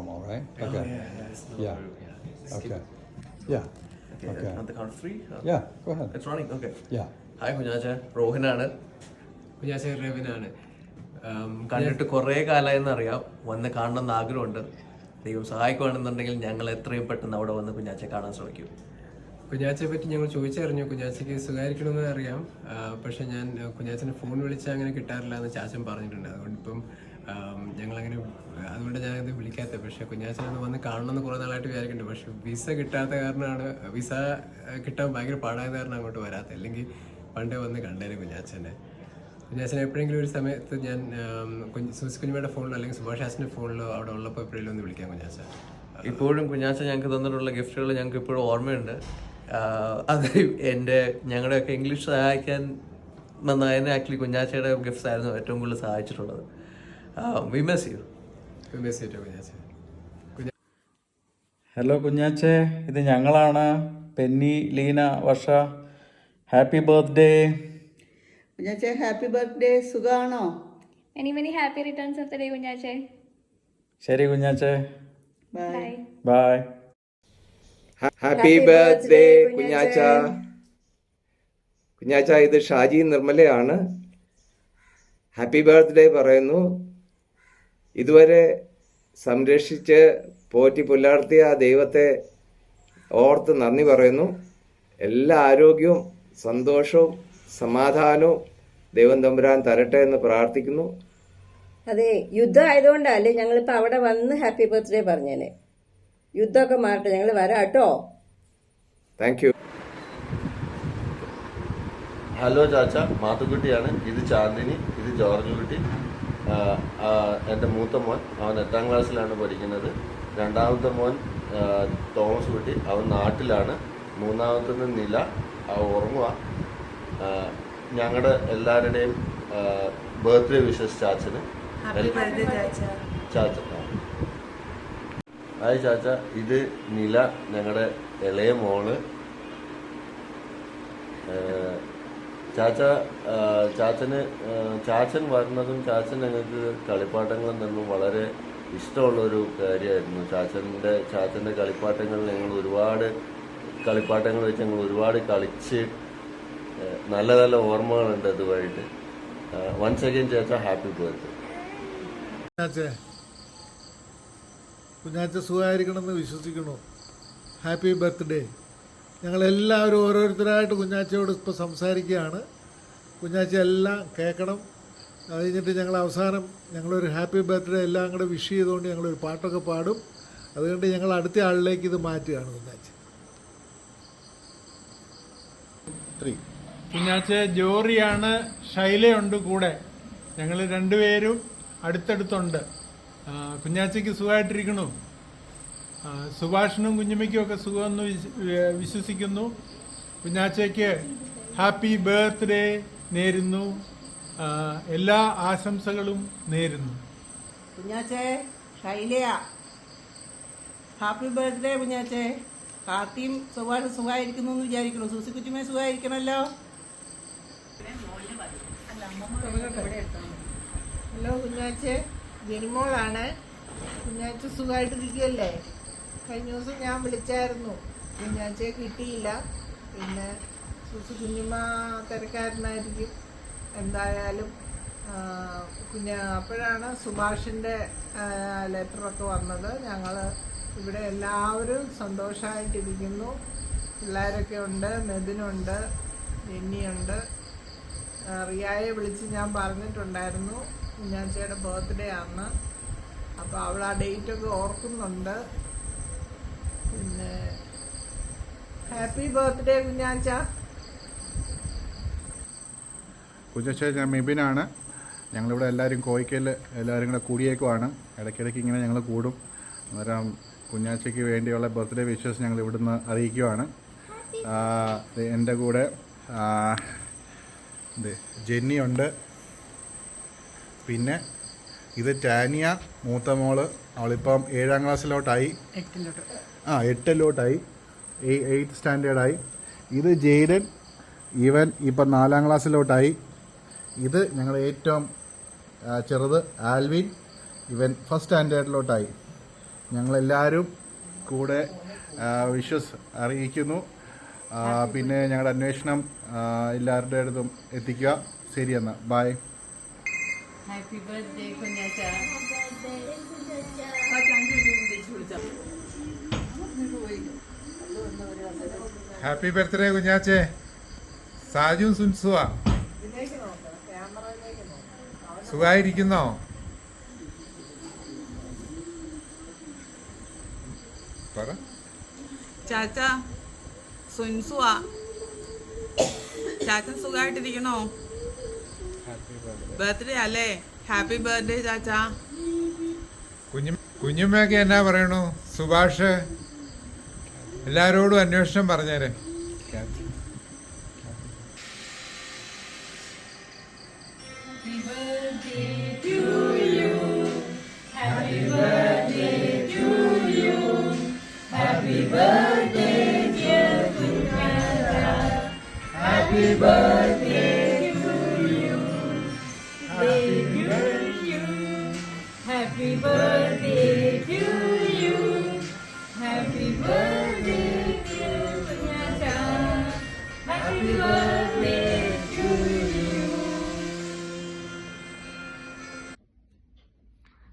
Normal, right? Oh, Okay. it's not Yeah. Skip. Okay. Yeah. Okay. Okay. On the count of three? Yeah. Go ahead. It's running. Okay. Yeah. Hi കുഞ്ഞാച്ച, റോഹിനാണ്. കുഞ്ഞാച്ച റെവിനാണ്. കണ്ടിട്ട് കുറേ കാലമായെന്ന് അറിയാം. വന്ന് കാണണമെന്ന് ആഗ്രഹമുണ്ട്. ദൈവം സഹായിക്കുകയാണെന്നുണ്ടെങ്കിൽ ഞങ്ങൾ എത്രയും പെട്ടെന്ന് അവിടെ വന്ന് കുഞ്ഞാച്ചെ കാണാൻ ശ്രമിക്കും. കുഞ്ഞാച്ചയെ പറ്റി ഞങ്ങൾ ചോദിച്ചറിഞ്ഞു. കുഞ്ഞാച്ചയ്ക്ക് സുഖമായിരിക്കണമെന്ന് അറിയാം. പക്ഷെ ഞാൻ കുഞ്ഞാച്ചനെ ഫോൺ വിളിച്ചാൽ അങ്ങനെ കിട്ടാറില്ല എന്ന് ചാച്ചൻ പറഞ്ഞിട്ടുണ്ട്. അതുകൊണ്ടിപ്പം ഞങ്ങളങ്ങനെ അതുകൊണ്ട് ഞാനത് വിളിക്കാത്തത്. പക്ഷേ കുഞ്ഞാച്ചനൊന്ന് വന്ന് കാണണമെന്ന് കുറേ നാളായിട്ട് വിചാരിക്കുന്നുണ്ട്. പക്ഷെ വിസ കിട്ടാത്ത കാരണമാണ്, വിസ കിട്ടാൻ ഭയങ്കര പാടായത് കാരണം അങ്ങോട്ട് വരാത്തത്. അല്ലെങ്കിൽ പണ്ടേ വന്ന് കണ്ടേനെ കുഞ്ഞാച്ചനെ. കുഞ്ഞാച്ചനെ എപ്പോഴെങ്കിലും ഒരു സമയത്ത് ഞാൻ കുഞ്ഞുമ്മയുടെ ഫോണിലോ അല്ലെങ്കിൽ സുഭാഷ് ഹാസിൻ്റെ ഫോണിലോ അവിടെ ഉള്ളപ്പോൾ എപ്പോഴെങ്കിലും ഒന്ന് വിളിക്കാം കുഞ്ഞാച്ച. ഇപ്പോഴും കുഞ്ഞാച്ച ഞങ്ങൾക്ക് തന്നിട്ടുള്ള ഗിഫ്റ്റുകൾ ഞങ്ങൾക്ക് ഇപ്പോഴും ഓർമ്മയുണ്ട്. അത് ഞങ്ങളുടെയൊക്കെ ഇംഗ്ലീഷ് സഹായിക്കാൻ നന്നായതിന് ആക്ച്വലി കുഞ്ഞാച്ചയുടെ ഗിഫ്റ്റ്സ് ആയിരുന്നു ഏറ്റവും കൂടുതൽ സഹായിച്ചിട്ടുള്ളത്. We miss you. കുഞ്ഞാച്ച. ഹലോ കുഞ്ഞാച്ചേ, ഇത് ഞങ്ങളാണ്. Penny, Leena, Varsha. Happy birthday കുഞ്ഞാച്ചേ. Happy birthday. സുഖമാണോ? Many happy returns of the day, കുഞ്ഞാച്ചേ. ശരി കുഞ്ഞാച്ചേ, Bye. ബൈ. ഹാപ്പി ബർത്ത്ഡേ കുഞ്ഞാച്ച. കുഞ്ഞാച്ച, ഇത് ഷാജി നിർമ്മലയാണ്. ഹാപ്പി ബർത്ത്ഡേ പറയുന്നു. ഇതുവരെ സംരക്ഷിച്ച് പോറ്റി പുലർത്തിയ ആ ദൈവത്തെ ഓർത്ത് നന്ദി പറയുന്നു. എല്ലാ ആരോഗ്യവും സന്തോഷവും സമാധാനവും ദൈവം തമ്പുരാൻ തരട്ടെ എന്ന് പ്രാർത്ഥിക്കുന്നു. അതെ, യുദ്ധം ആയതുകൊണ്ടല്ലേ ഞങ്ങളിപ്പോൾ അവിടെ വന്ന് ഹാപ്പി ബർത്ത്ഡേ പറഞ്ഞേനെ. യുദ്ധമൊക്കെ മാറട്ടെ, ഞങ്ങൾ വരാം കേട്ടോ. Thank you. ഹലോ ചാച്ച, മാത്തുക്കുട്ടിയാണ്. ഇത് ചാന്ദിനി, ഇത് ജോർജ് കുട്ടി. എൻ്റെ മൂത്ത മോൻ, അവൻ 8ാം ക്ലാസ്സിലാണ് പഠിക്കുന്നത്. രണ്ടാമത്തെ മോൻ തോമസ് കുട്ടി, അവൻ നാട്ടിലാണ്. മൂന്നാമത്തെ നില, അവൻ ഉറങ്ങുക. ഞങ്ങളുടെ എല്ലാവരുടെയും ബർത്ത്ഡേ വിഷസ് ചാച്ചന്. ചാച്ച. ഹായ് ചാച്ച, ഇത് നില, ഞങ്ങളുടെ ഇളയ മോള്. ചാച്ചൻ വരുന്നതും ചാച്ചൻ ഞങ്ങൾക്ക് കളിപ്പാട്ടങ്ങളും തന്നും വളരെ ഇഷ്ടമുള്ളൊരു കാര്യമായിരുന്നു. ചാച്ചൻ്റെ കളിപ്പാട്ടങ്ങൾ ഞങ്ങൾ ഒരുപാട് കളിപ്പാട്ടങ്ങൾ വെച്ച് ഞങ്ങൾ ഒരുപാട് കളിച്ച് നല്ല നല്ല ഓർമ്മകളുണ്ട് അതുമായിട്ട്. വൺസ് അഗൈൻ ചാച്ച, ഹാപ്പി ബർത്ത്ഡേ. കുഞ്ഞാച്ച സുഖമായിരിക്കണമെന്ന് വിശ്വസിക്കണു. Happy birthday. ഞങ്ങളെല്ലാവരും ഓരോരുത്തരായിട്ട് കുഞ്ഞാച്ചയോട് ഇപ്പോൾ സംസാരിക്കുകയാണ്. കുഞ്ഞാച്ച എല്ലാം കേൾക്കണം. അത് കഴിഞ്ഞിട്ട് ഞങ്ങൾ അവസാനം ഞങ്ങളൊരു ഹാപ്പി ബർത്ത്ഡേ എല്ലാം കൂടെ വിഷ് ചെയ്തുകൊണ്ട് ഞങ്ങളൊരു പാട്ടൊക്കെ പാടും. അതുകൊണ്ട് ഞങ്ങൾ അടുത്ത ആളിലേക്ക് ഇത് മാറ്റുകയാണ്. കുഞ്ഞാച്ച കുഞ്ഞാച്ച ജോറിയാണ്, ശൈലയുണ്ട് കൂടെ. ഞങ്ങൾ രണ്ടുപേരും അടുത്തടുത്തുണ്ട്. കുഞ്ഞാച്ചയ്ക്ക് സുഖമായിട്ടിരിക്കണു. സുഭാഷിനും കുഞ്ഞുമ്മയ്ക്കും ഒക്കെ സുഖമെന്ന് വിശ്വസിക്കുന്നു. കുഞ്ഞാച്ചയ്ക്ക് ഹാപ്പി ബർത്ത്ഡേ നേരുന്നു. എല്ലാ ആശംസകളും നേരുന്നു. കുഞ്ഞാച്ചേ, ശൈലയാ. Happy birthday കുഞ്ഞാച്ചേ. കാർത്തിയും സുഖമായിരിക്കുന്നു എന്ന് വിചാരിക്കണു. സൂസി കുച്ചുമേ സുഖമായിരിക്കണമല്ലോ. ഹലോ കുഞ്ഞാച്ചേ, ജനിമോളാണ്. കുഞ്ഞാച്ച സുഖമായിട്ടിരിക്കുകയല്ലേ? കഴിഞ്ഞ ദിവസം ഞാൻ വിളിച്ചായിരുന്നു, കുഞ്ഞാച്ചയെ കിട്ടിയില്ല. പിന്നെ സൂസി കുഞ്ഞുമ്മ തിരക്കാരനായിരിക്കും. എന്തായാലും അപ്പോഴാണ് സുഭാഷിൻ്റെ ലെറ്ററൊക്കെ വന്നത്. ഞങ്ങൾ ഇവിടെ എല്ലാവരും സന്തോഷമായിട്ടിരിക്കുന്നു. പിള്ളേരൊക്കെ ഉണ്ട്, മെദിനുണ്ട്, ജെന്നിയുണ്ട്. റിയായെ വിളിച്ച് ഞാൻ പറഞ്ഞിട്ടുണ്ടായിരുന്നു കുഞ്ഞാച്ചയുടെ ബർത്ത്ഡേ ആണ്. അപ്പോൾ അവൾ ആ ഡേറ്റൊക്കെ ഓർക്കുന്നുണ്ട്. പിന്നെ ഹാപ്പി ബർത്ത്ഡേ കുഞ്ഞാച്ച. കുഞ്ഞാച്ച, ഞാൻ മെബിനാണ്. ഞങ്ങളിവിടെ എല്ലാവരും കോഴിക്കയിൽ എല്ലാവരും കൂടെ കൂടിയേക്കുവാണ്. ഇടയ്ക്കിടയ്ക്ക് ഇങ്ങനെ ഞങ്ങൾ കൂടും. അന്നേരം കുഞ്ഞാച്ചയ്ക്ക് വേണ്ടിയുള്ള ബർത്ത്ഡേ വിഷസ് ഞങ്ങൾ ഇവിടുന്ന് അറിയിക്കുവാണ്. എൻ്റെ കൂടെ ജെന്നിയുണ്ട്. പിന്നെ ഇത് ടാനിയ, മൂത്ത മോള്. അവളിപ്പം 7ാം ക്ലാസ്സിലോട്ടായി. 8ിലോട്ടായി, 8th സ്റ്റാൻഡേർഡായി. ഇത് ജെയ്ഡൻ, ഇവൻ ഇപ്പം 4ാം ക്ലാസ്സിലോട്ടായി. ഇത് ഞങ്ങളുടെ ഏറ്റവും ചെറുത് ആൽവിൻ, ഇവൻ 1st സ്റ്റാൻഡേർഡിലോട്ടായി. ഞങ്ങളെല്ലാവരും കൂടെ വിഷസ് അറിയിക്കുന്നു. പിന്നെ ഞങ്ങളുടെ അന്വേഷണം എല്ലാവരുടെ അടുത്തും എത്തിക്കുക. ശരി എന്നാൽ ബൈ. ഹാപ്പി ബർത്ത്ഡേ കുഞ്ഞാച്ച. ഹാപ്പി ബർത്ത്ഡേ കുഞ്ഞാച്ചേ. സാജുവും സുൻസുവാ സുഖായിരിക്കുന്നോ? പറ. ചാച്ച സുൻസുവാ. ചാച്ചൻ സുഖമായിട്ടിരിക്കണോ? ബർത്ത്ഡേ അല്ലേ? ഹാപ്പി ബർത്ത്ഡേ ചാച്ച. കുഞ്ഞുമ്മയൊക്കെ എന്നാ പറയണു? സുഭാഷ് എല്ലാരോടും അന്വേഷണം പറഞ്ഞേരെ.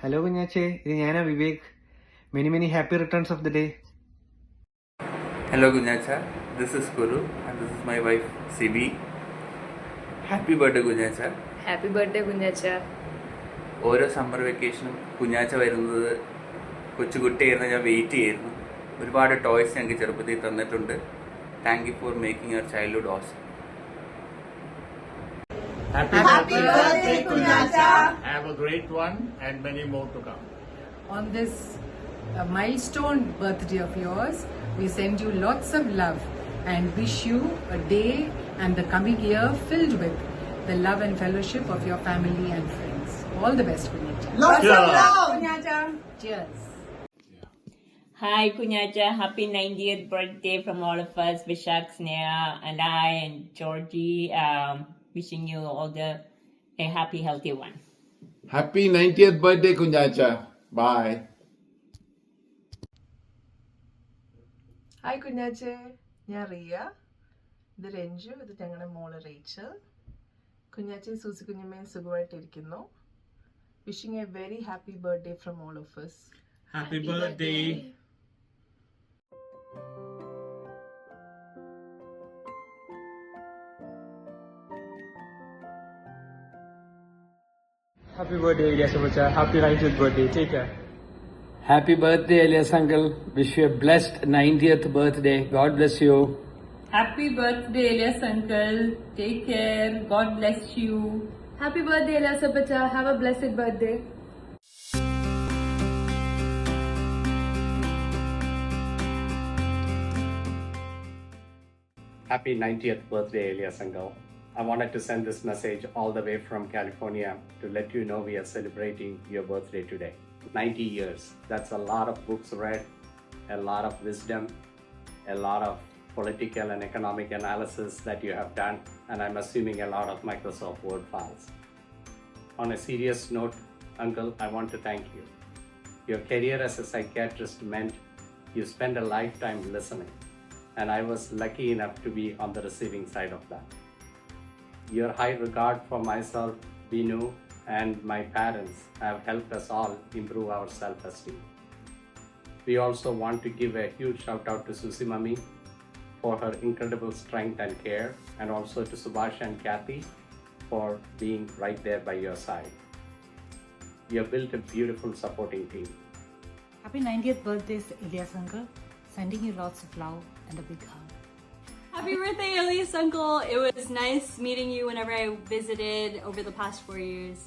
ഹലോ കുഞ്ഞാച്ചേ, ഇത് ഞാനാ Vivek. Many happy returns of the day. Hello Kunyacha, this is Guru and this is my wife Sibi. Happy birthday Kunyacha. Happy birthday കുഞ്ഞാച്ച. ഓരോ സമ്മർ വെക്കേഷനും കുഞ്ഞാച്ച വരുന്നത് കൊച്ചുകുട്ടിയായിരുന്നു ഞാൻ വെയിറ്റ് ചെയ്യായിരുന്നു. ഒരുപാട് ടോയ്സ് ഞങ്ങൾക്ക് ചെറുപ്പത്തിൽ തന്നിട്ടുണ്ട്. Thank you for making your childhood awesome. Happy birthday കുഞ്ഞാച്ച. Have a great one and many more to come. On this milestone birthday of yours, we send you lots of love and wish you a day and the coming year filled with the love and fellowship of your family and friends. All the best, Kunyacha. Lots of love, Kunyacha. Cheers. Hi, Kunyacha. Happy 90th birthday from all of us, Vishak, Sneha, and I, and Georgie. Wishing you all a happy, healthy one. Happy 90th birthday, Kunyacha. Bye. Hi കുഞ്ഞാച്ചേ, ഞാൻ റിയ. ഇത് രഞ്ജു, ഇത് ഞങ്ങളുടെ മോള് Rachel. കുഞ്ഞാച്ചേ Susie കുഞ്ഞമ്മയും സുഖമായിട്ടിരിക്കുന്നു. Wishing A very happy birthday from all of us. Happy birthday. Happy birthday, Elias Abacha. Happy 90th birthday. Take care. Happy birthday, Elias uncle. Wish you a blessed 90th birthday. God bless you. Happy birthday, Elias uncle. Take care. God bless you. Happy birthday Elias Abacha. Have a blessed birthday. Happy 90th birthday, Elias uncle. I wanted to send this message all the way from California to let you know we are celebrating your birthday today. 90 years. That's a lot of books read, a lot of wisdom, a lot of political and economic analysis that you have done, and I'm assuming a lot of Microsoft Word files. On a serious note, Uncle, I want to thank you. Your career as a psychiatrist meant you spent a lifetime listening, and I was lucky enough to be on the receiving side of that. Your high regard for myself, Binu, and my parents have helped us all improve our self-esteem. We also want to give a huge shout out to Susi Mummy for her incredible strength and care, and also to Subhash and Kathy for being right there by your side. You have built a beautiful supporting team. Happy 90th birthday, Elias uncle. Sending you lots of love and a big hug. Happy birthday Elias uncle. It was nice meeting you whenever I visited over the past 4 years.